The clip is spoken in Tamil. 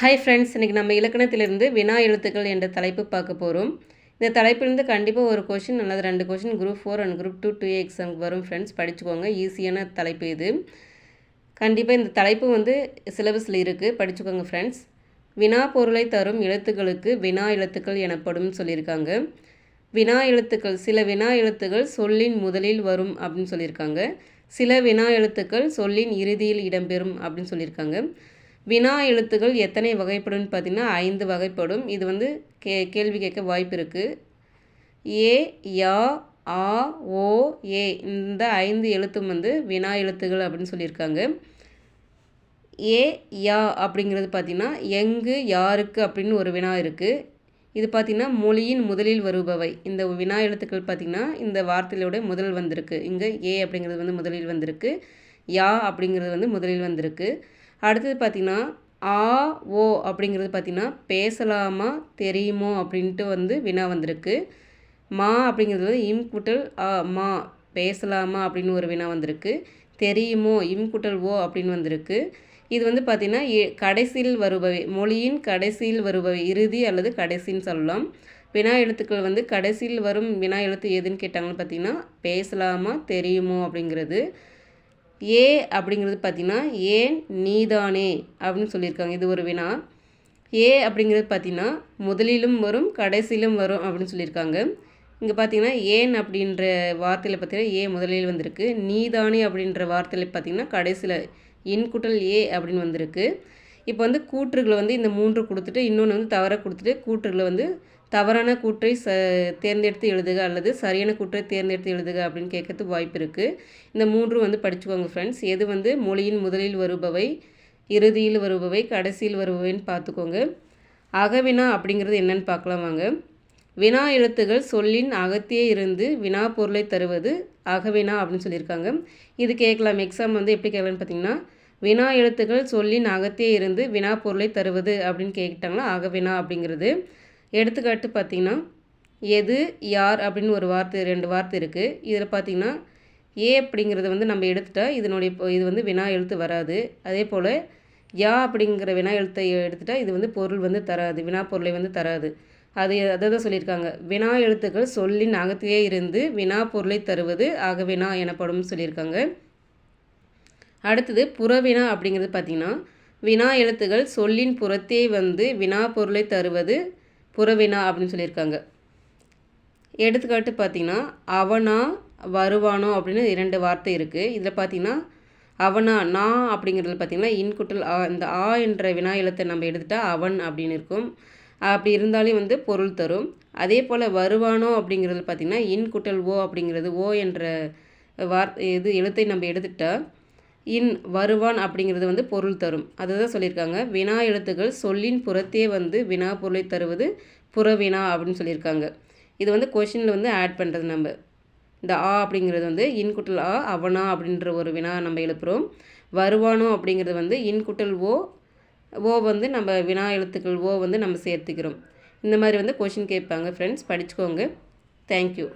ஹாய் ஃப்ரெண்ட்ஸ், இன்றைக்கி நம்ம இலக்கணத்திலிருந்து வினா எழுத்துக்கள் என்ற தலைப்பு பார்க்க போகிறோம். இந்த தலைப்பிலிருந்து கண்டிப்பாக ஒரு கொஷின் அல்லது 2 கொஷின் குரூப் 4 அண்ட் குரூப் 2 எக்ஸாமுக்கு வரும் ஃப்ரெண்ட்ஸ். படிச்சுக்கோங்க. ஈஸியான தலைப்பு இது. கண்டிப்பாக இந்த தலைப்பு சிலபஸில் இருக்குது, படிச்சுக்கோங்க ஃப்ரெண்ட்ஸ். வினா பொருளை தரும் எழுத்துக்களுக்கு வினா எழுத்துக்கள் எனப்படும் சொல்லியிருக்காங்க. வினா எழுத்துக்கள், சில வினா எழுத்துக்கள் சொல்லின் முதலில் வரும் அப்படின்னு சொல்லியிருக்காங்க. சில வினா எழுத்துக்கள் சொல்லின் இறுதியில் இடம்பெறும் அப்படின்னு சொல்லியிருக்காங்க. வினா எழுத்துக்கள் எத்தனை வகைப்படும்னு பார்த்திங்கன்னா 5 வகைப்படும். இது கேள்வி கேட்க வாய்ப்பு இருக்குது. ஏ, யா, ஆ, ஓ, ஏ இந்த 5 எழுத்தும் வினா எழுத்துக்கள் அப்படின்னு சொல்லியிருக்காங்க. ஏ, யா அப்படிங்கிறது பார்த்திங்கன்னா எங்கு, யாருக்கு அப்படின்னு ஒரு வினா இருக்குது. இது பார்த்திங்கன்னா மொழியின் முதலில் வருபவை. இந்த வினா எழுத்துக்கள் பார்த்திங்கன்னா இந்த வார்த்தையோட முதல் வந்திருக்கு. இங்கே ஏ அப்படிங்கிறது முதலில் வந்திருக்கு. யா அப்படிங்கிறது முதலில் வந்திருக்கு. அடுத்தது பார்த்திங்கன்னா ஆ, ஓ அப்படிங்கிறது பார்த்திங்கன்னா பேசலாமா தெரியுமோ அப்படின்ட்டு வினா வந்திருக்கு. மா அப்படிங்கிறது இம் கூட்டல் ஆ, மா பேசலாமா அப்படின்னு ஒரு வினா வந்திருக்கு. தெரியுமோ இம் கூட்டல் ஓ அப்படின்னு வந்திருக்கு. இது பார்த்திங்கன்னா கடைசியில் வருபவை, மொழியின் கடைசியில் வருபவை, இறுதி அல்லது கடைசின்னு சொல்லலாம். வினா எழுத்துக்கள் கடைசியில் வரும் வினா எழுத்து எதுன்னு கேட்டாங்கன்னு பார்த்திங்கன்னா பேசலாமா தெரியுமோ அப்படிங்கிறது. ஏ அப்படிங்கிறது பார்த்திங்கன்னா ஏன் நீதானே அப்படின்னு சொல்லியிருக்காங்க. இது ஒரு வினா. ஏ அப்படிங்கிறது பார்த்திங்கன்னா முதலிலும் வரும் கடைசியிலும் வரும் அப்படின்னு சொல்லியிருக்காங்க. இங்கே பார்த்திங்கன்னா ஏன் அப்படின்ற வார்த்தையில் பார்த்திங்கன்னா ஏ முதலில் வந்திருக்கு. நீதானே அப்படின்ற வார்த்தையில் பார்த்திங்கன்னா கடைசியில் இன்குட்டல் ஏ அப்படின்னு வந்திருக்கு. இப்போ கூற்றுகளை இந்த 3 கொடுத்துட்டு இன்னொன்று தவற கொடுத்துட்டு கூற்றுகளை தவறான கூற்றை தேர்ந்தெடுத்து எழுதுக அல்லது சரியான கூற்றை தேர்ந்தெடுத்து எழுதுக அப்படின்னு கேட்கறதுக்கு வாய்ப்பு இருக்குது. இந்த 3 படிச்சுக்கோங்க ஃப்ரெண்ட்ஸ். எது மொழியின் முதலில் வருபவை, இறுதியில் வருபவை, கடைசியில் வருபவைன்னு பார்த்துக்கோங்க. அகவினா அப்படிங்கிறது என்னன்னு பார்க்கலாம் வாங்க. வினா எழுத்துகள் சொல்லின் அகத்தியே இருந்து வினா பொருளை தருவது அகவினா அப்படின்னு சொல்லியிருக்காங்க. இது கேட்கலாம். எக்ஸாம் எப்படி கேட்கலான்னு பார்த்தீங்கன்னா வினா எழுத்துக்கள் சொல்லின் அகத்தியே இருந்து வினா பொருளை தருவது அப்படின்னு கேட்டாங்கன்னா அகவினா அப்படிங்கிறது. எடுத்துக்காட்டு பார்த்திங்கன்னா எது, யார் அப்படின்னு ஒரு வார்த்தை, 2 வார்த்தை இருக்குது. இதில் பார்த்திங்கன்னா ஏ அப்படிங்கிறது நம்ம எடுத்துட்டா இது வினா எழுத்து வராது. அதே போல் யா அப்படிங்கிற வினா எழுத்தை எடுத்துட்டா இது பொருள் தராது, வினா பொருளை தராது. அதை தான் சொல்லியிருக்காங்க. வினா எழுத்துக்கள் சொல்லின் அகத்தியே இருந்து வினா பொருளை தருவது அகவினா எனப்படும் சொல்லியிருக்காங்க. அடுத்தது புறவினா அப்படிங்கிறது பார்த்திங்கன்னா வினா எழுத்துக்கள் சொல்லின் புறத்தே வினா பொருளை தருவது புறவினா அப்படின்னு சொல்லியிருக்காங்க. எடுத்துக்காட்டு பார்த்திங்கன்னா அவனா, வருவானோ அப்படின்னு 2 வார்த்தை இருக்குது. இதில் பார்த்திங்கன்னா அவனா, நான் அப்படிங்கிறது பார்த்திங்கன்னா இன்குட்டல் ஆ, இந்த ஆ என்ற வினா எழுத்தை நம்ம எடுத்துட்டா அவன் அப்படின்னு இருக்கும். அப்படி இருந்தாலும் பொருள் தரும். அதே போல் வருவானோ அப்படிங்கிறது பார்த்திங்கன்னா இன்குட்டல் ஓ அப்படிங்கிறது ஓ என்ற எழுத்தை நம்ம எடுத்துட்டா வருவான் அப்படிங்கிறது பொருள் தரும். அதை தான் சொல்லியிருக்காங்க. வினா எழுத்துக்கள் சொல்லின் புறத்தே வினா பொருளை தருவது புறவினா அப்படின்னு சொல்லியிருக்காங்க. இது கொஷினில் ஆட் பண்ணுறது. நம்ம இந்த ஆ அப்படிங்கிறது இன்குட்டல் ஆ, அவனா அப்படின்ற ஒரு வினா நம்ம எழுப்புகிறோம். வருவானோ அப்படிங்கிறது இன்குட்டல் ஓ, நம்ம வினா எழுத்துக்கள் ஓ நம்ம சேர்த்துக்கிறோம். இந்த மாதிரி கொஷின் கேட்பாங்க ஃப்ரெண்ட்ஸ். படிச்சுக்கோங்க. தேங்க்யூ.